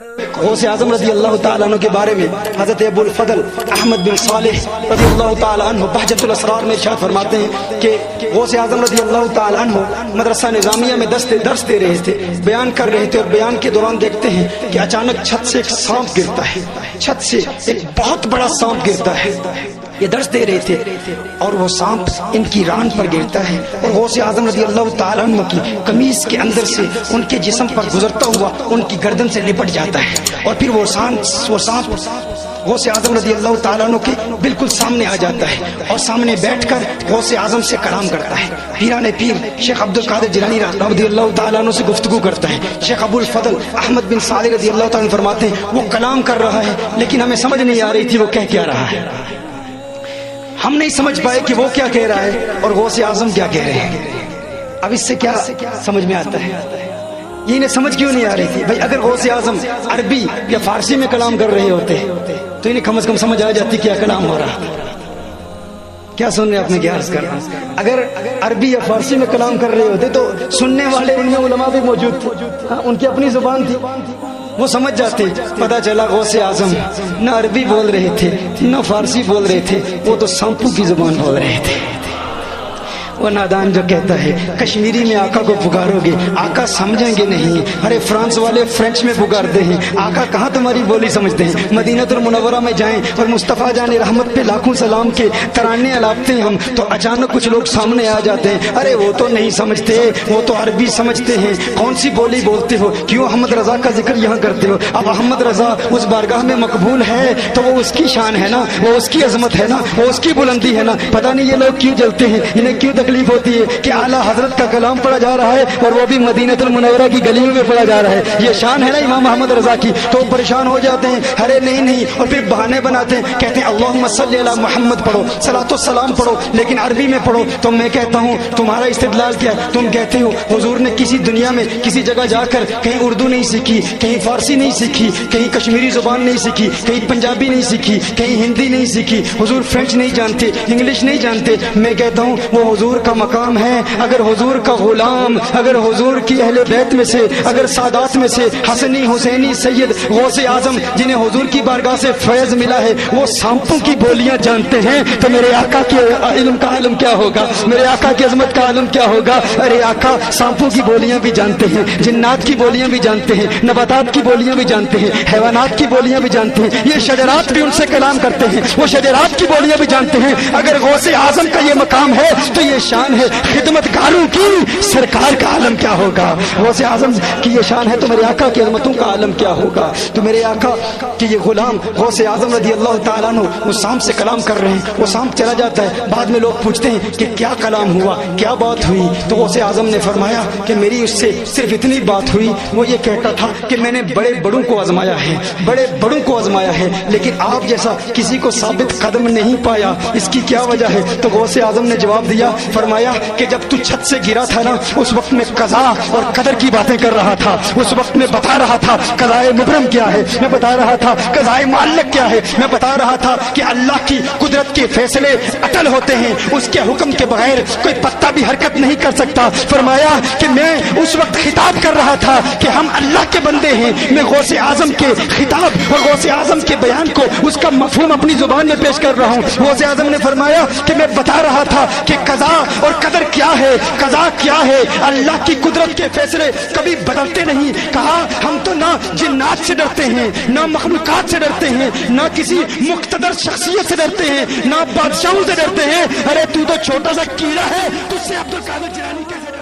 غوث اعظم رضی اللہ تعالیٰ عنہ کے بارے میں حضرت ابو الفضل احمد بن صالح رضی اللہ تعالیٰ عنہ بہجت الاسرار میں ارشاد فرماتے ہیں کہ غوث اعظم رضی اللہ تعالیٰ عنہ مدرسہ نظامیہ میں درس دے رہے تھے، بیان کر رہے تھے، اور بیان کے دوران دیکھتے ہیں کہ اچانک چھت سے ایک سانپ گرتا ہے، چھت سے ایک بہت بڑا سانپ گرتا ہے۔ یہ درس دے رہے تھے اور وہ سانپ ان کی ران پر گرتا ہے اور غوث اعظم رضی اللہ تعالیٰ عنہ کی قمیص کے اندر سے ان کے جسم پر گزرتا ہوا ان کی گردن سے لپٹ جاتا ہے، اور پھر وہ سانپ غوث اعظم رضی اللہ تعالیٰ عنہ کے بالکل سامنے آ جاتا ہے اور سامنے بیٹھ کر غوث اعظم سے کلام کرتا ہے۔ پیران پیر شیخ عبد القادر جیلانی رضی اللہ تعالیٰ عنہ سے گفتگو کرتا ہے۔ شیخ ابو الفضل احمد بن صالح رضی اللہ تعالیٰ عنہ فرماتے ہیں وہ کلام کر رہا ہے لیکن ہمیں سمجھ نہیں آ رہی تھی وہ کہہ کیا رہا ہے، ہم نہیں سمجھ پائے کہ وہ کیا کہہ رہا ہے اور غوث اعظم کیا کہہ رہے ہیں۔ اب اس سے کیا سمجھ میں آتا ہے؟ یہ انہیں سمجھ کیوں نہیں آ رہی تھی؟ بھائی اگر غوث اعظم عربی یا فارسی میں کلام کر رہے ہوتے تو انہیں کم از کم سمجھ آ جاتی کیا کلام ہو رہا۔ کیا سن رہے آپ نے کیا عرض کر رہا؟ اگر عربی یا فارسی میں کلام کر رہے ہوتے تو سننے والے ان میں علماء بھی موجود تھے، ان کی اپنی زبان تھی، وہ سمجھ جاتے۔ پتہ چلا غوث اعظم نہ عربی بول رہے تھے نہ فارسی بول رہے تھے، وہ تو سانپوں کی زبان بول رہے تھے۔ وہ نادان جو کہتا ہے کشمیری میں آقا کو پکارو گے آقا سمجھیں گے نہیں، ارے فرانس والے فرینچ میں پکارتے ہیں، آقا کہاں تمہاری بولی سمجھتے ہیں۔ مدینہ المنورہ میں جائیں اور مصطفیٰ جان رحمت پہ لاکھوں سلام کے ترانے الاپتے ہیں ہم تو اچانک کچھ لوگ سامنے آ جاتے ہیں، ارے وہ تو نہیں سمجھتے، وہ تو عربی سمجھتے ہیں، کون سی بولی بولتے ہو، کیوں احمد رضا کا ذکر یہاں کرتے ہو؟ اب احمد رضا اس بارگاہ میں مقبول ہے تو وہ اس کی شان ہے نا، وہ اس کی عظمت ہے نا، وہ اس کی بلندی ہے نا۔ پتہ نہیں یہ لوگ کیوں جلتے ہیں، انہیں کیوں تکلیف ہوتی ہے کہ اعلیٰ حضرت کا کلام پڑھا جا رہا ہے اور وہ بھی مدینہ المنورہ کی گلیوں میں پڑھا جا رہا ہے، یہ شان ہے نا امام احمد رضا کی، تو پریشان ہو جاتے ہیں، ارے نہیں، اور پھر بہانے بناتے ہیں، کہتے ہیں اللہم صلی علی محمد پڑھو، صلاۃ و سلام پڑھو لیکن عربی میں پڑھو۔ تو میں کہتا ہوں تمہارا استدلال کیا؟ تم کہتے ہو حضور نے کسی دنیا میں کسی جگہ جا کر کہیں اردو نہیں سیکھی، کہیں فارسی نہیں سیکھی، کہیں کشمیری زبان نہیں سیکھی، کہیں پنجابی نہیں سیکھی، کہیں ہندی نہیں سیکھی، حضور فرینچ نہیں جانتے، انگلش نہیں جانتے۔ میں کہتا ہوں وہ حضور کا مقام ہے، اگر حضور کا غلام، اگر حضور کی اہل بیت میں سے، اگر سادات میں سے حسنی حسینی سید غوث اعظم جنہیں حضور کی بارگاہ سے فیض ملا ہے وہ سانپوں کی بولیاں جانتے ہیں تو میرے آقا کے علم کا عالم کیا ہوگا، میرے آقا کی عظمت کا عالم کیا ہوگا؟ ارے آقا سانپوں کی بولیاں بھی جانتے ہیں، جنات کی بولیاں بھی جانتے ہیں، نباتات کی بولیاں بھی جانتے ہیں، حیوانات کی بولیاں بھی جانتے ہیں، یہ شجرات بھی ان سے کلام کرتے ہیں، وہ شجرات کی بولیاں بھی جانتے ہیں۔ اگر غوث اعظم کا یہ مقام ہے تو یہ شان ہے، خدمت گاروں کی سرکار کا عالم کیا ہوگا؟ غوث اعظم کی یہ شان ہے تو میرے آقا کی عظمتوں کا عالم کیا ہوگا؟ تو میرے آقا کہ یہ غلام غوث اعظم رضی اللہ تعالیٰ عنہ وہ سانپ سے کلام کر رہے ہیں، وہ سانپ چلا جاتا ہے، بعد میں لوگ پوچھتے ہیں کہ کیا کلام ہوا، کیا بات ہوئی؟ تو غوث اعظم نے فرمایا کہ میری اس سے صرف اتنی بات ہوئی، وہ یہ کہتا تھا کہ میں نے بڑے بڑوں کو آزمایا ہے، بڑے بڑوں کو آزمایا ہے لیکن آپ جیسا کسی کو ثابت قدم نہیں پایا، اس کی کیا وجہ ہے؟ تو غوث اعظم نے جواب دیا، فرمایا کہ جب تو چھت سے گرا تھا نا اس وقت میں قضا اور قدر کی باتیں کر رہا تھا، اس وقت میں بتا رہا تھا قضائے مبرم کیا ہے، میں بتا رہا تھا قضائے معلق کیا ہے، میں بتا رہا تھا کہ اللہ کی قدرت کے فیصلے اٹل ہوتے ہیں، اس کے حکم کے بغیر کوئی پتا بھی حرکت نہیں کر سکتا۔ فرمایا کہ میں اس وقت خطاب کر رہا تھا کہ ہم اللہ کے بندے ہیں، میں غوث اعظم کے خطاب اور غوث اعظم کے بیان کو اس کا مفہوم اپنی زبان میں پیش کر رہا ہوں۔ غوث اعظم نے فرمایا کہ میں بتا رہا تھا کہ قضا اور قدر کیا ہے، قضا کیا ہے، اللہ کی قدرت کے فیصلے کبھی بدلتے نہیں۔ کہا ہم تو نہ جنات سے ڈرتے ہیں، نہ مخلوقات سے ڈرتے ہیں، نہ کسی مقتدر شخصیت سے ڈرتے ہیں، نہ بادشاہوں سے ڈرتے ہیں، ارے تو چھوٹا سا کیڑا ہے، تجھ سے عبد القادر جیلانی کیسے